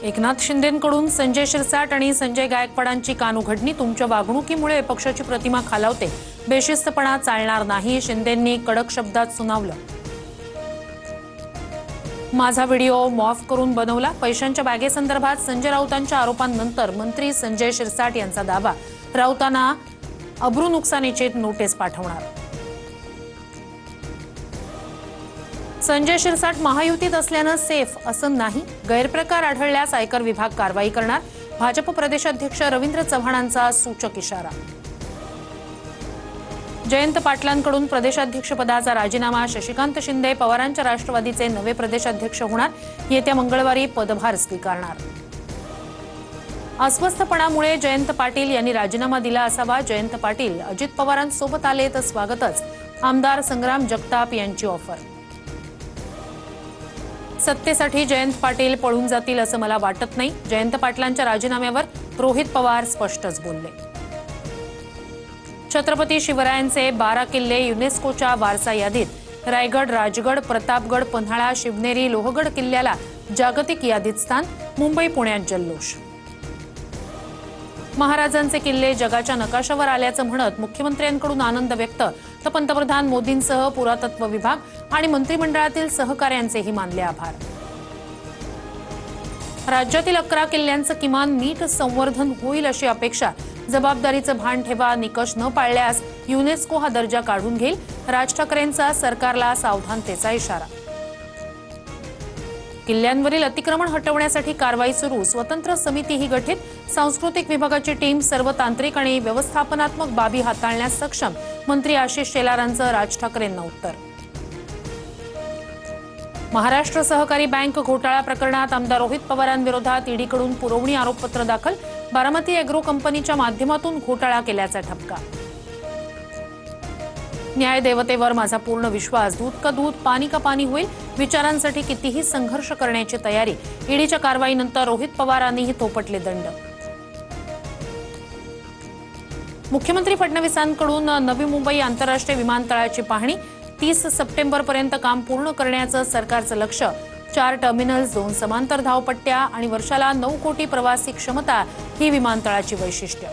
एकनाथ शिंदेंकडून संजय शिरसाट आणि संजय गायकवाडांची कानउघडणी. तुमच्या वागणुकीमुळे पक्षाची प्रतिमा खालावते, बेशिस्तपणा चालणार नाही, शिंदेंनी कडक शब्दात सुनावलं. माझा व्हिडिओ मॉर्फ करून बनवला. पैशांच्या बॅगेसंदर्भात संजय राऊतांच्या आरोपांनंतर मंत्री संजय शिरसाट यांचा दावा. राऊतांना अब्रू नुकसानीची नोटीस पाठवणार. संजय शिरसाट महायुतीत असल्यानं सेफ असं नाही. गैरप्रकार आढळल्यास आयकर विभाग कारवाई करणार. भाजप प्रदेशाध्यक्ष रवींद्र चव्हाणांचा सूचक इशारा. जयंत पाटलांकडून प्रदेशाध्यक्षपदाचा राजीनामा. शशिकांत शिंदे पवारांच्या राष्ट्रवादीचे नवे प्रदेशाध्यक्ष होणार. येत्या मंगळवारी पदभार स्वीकारणार. अस्वस्थपणामुळे जयंत पाटील यांनी राजीनामा दिला असावा. जयंत पाटील अजित पवारांसोबत आले तर स्वागतच. आमदार संग्राम जगताप यांची ऑफर. सत्तेसाठी जयंत पाटील पळून जातील असं मला वाटत नाही. जयंत पाटलांच्या राजीनाम्यावर रोहित पवार स्पष्टच बोलले. छत्रपती शिवरायांचे 12 किल्ले युनेस्कोच्या वारसा यादीत. रायगड, राजगड, प्रतापगड, पन्हाळा, शिवनेरी, लोहगड किल्ल्याला जागतिक यादीत स्थान. मुंबई पुण्यात जल्लोष. महाराजांचे किल्ले जगाच्या नकाशावर आल्याचं म्हणत मुख्यमंत्र्यांकडून आनंद व्यक्त. तर पंतप्रधान मोदींसह पुरातत्व विभाग आणि मंत्रिमंडळातील सहकाऱ्यांचेही मानले आभार. राज्यातील 11 किल्ल्यांचं किमान नीट संवर्धन होईल अशी अपेक्षा. जबाबदारीचं भान ठेवा. निकष न पाळल्यास युनेस्को हा दर्जा काढून घेईल. राज ठाकरेंचा सरकारला सावधानतेचा इशारा. किल्ल्यांवरील अतिक्रमण हटवण्यासाठी कारवाई सुरू. स्वतंत्र समितीही गठीत. सांस्कृतिक विभागाची टीम सर्व तांत्रिक आणि व्यवस्थापनात्मक बाबी हाताळण्यास सक्षम. मंत्री आशिष शेलारांचं राज ठाकरेंना उत्तर. महाराष्ट्र सहकारी बँक घोटाळा प्रकरणात आमदार रोहित पवारांविरोधात ईडीकडून पुरवणी आरोपपत्र दाखल. बारामती अॅग्रो कंपनीच्या माध्यमातून घोटाळा केल्याचा ठपका. न्यायदेवतेवर माझा पूर्ण विश्वास. दूध का दूध, पाणी का पाणी होईल. विचारांसाठी कितीही संघर्ष करण्याची तयारी. ईडीच्या कारवाईनंतर रोहित पवारांनीही थोपटले दंड. मुख्यमंत्री फडणवीसांकडून नवी मुंबई आंतरराष्ट्रीय विमानतळाची पाहणी. 30 सप्टेंबरपर्यंत काम पूर्ण करण्याचं सरकारचं लक्ष्य. 4 टर्मिनल्स, 2 समांतर धावपट्ट्या आणि वर्षाला 9 कोटी प्रवासी क्षमता ही विमानतळाची वैशिष्ट्य.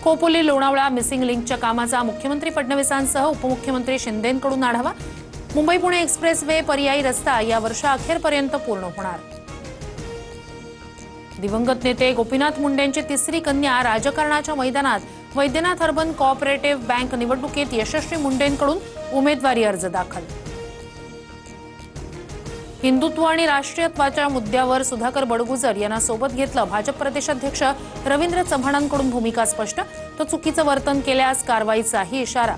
खोपोली लोणावळा मिसिंग लिंकच्या कामाचा मुख्यमंत्री फडणवीसांसह उपमुख्यमंत्री शिंदेंकडून आढावा. मुंबई पुणे एक्सप्रेस वे पर्यायी रस्ता या वर्षाअखेरपर्यंत पूर्ण होणार. दिवंगत नेते गोपीनाथ मुंडेंची तिसरी कन्या राजकारणाच्या मैदानात. वैद्यनाथ अर्बन कोऑपरेटिव्ह बँक निवडणुकीत यशस्वी मुंडेंकडून उमेदवारी अर्ज दाखल. हिंदुत्व आणि राष्ट्रीयत्वाच्या मुद्द्यावर सुधाकर बडगुजर यांना सोबत घेतलं. भाजप प्रदेशाध्यक्ष रवींद्र चव्हाणांकडून भूमिका स्पष्ट. तर चुकीचं वर्तन केल्यास कारवाईचाही इशारा.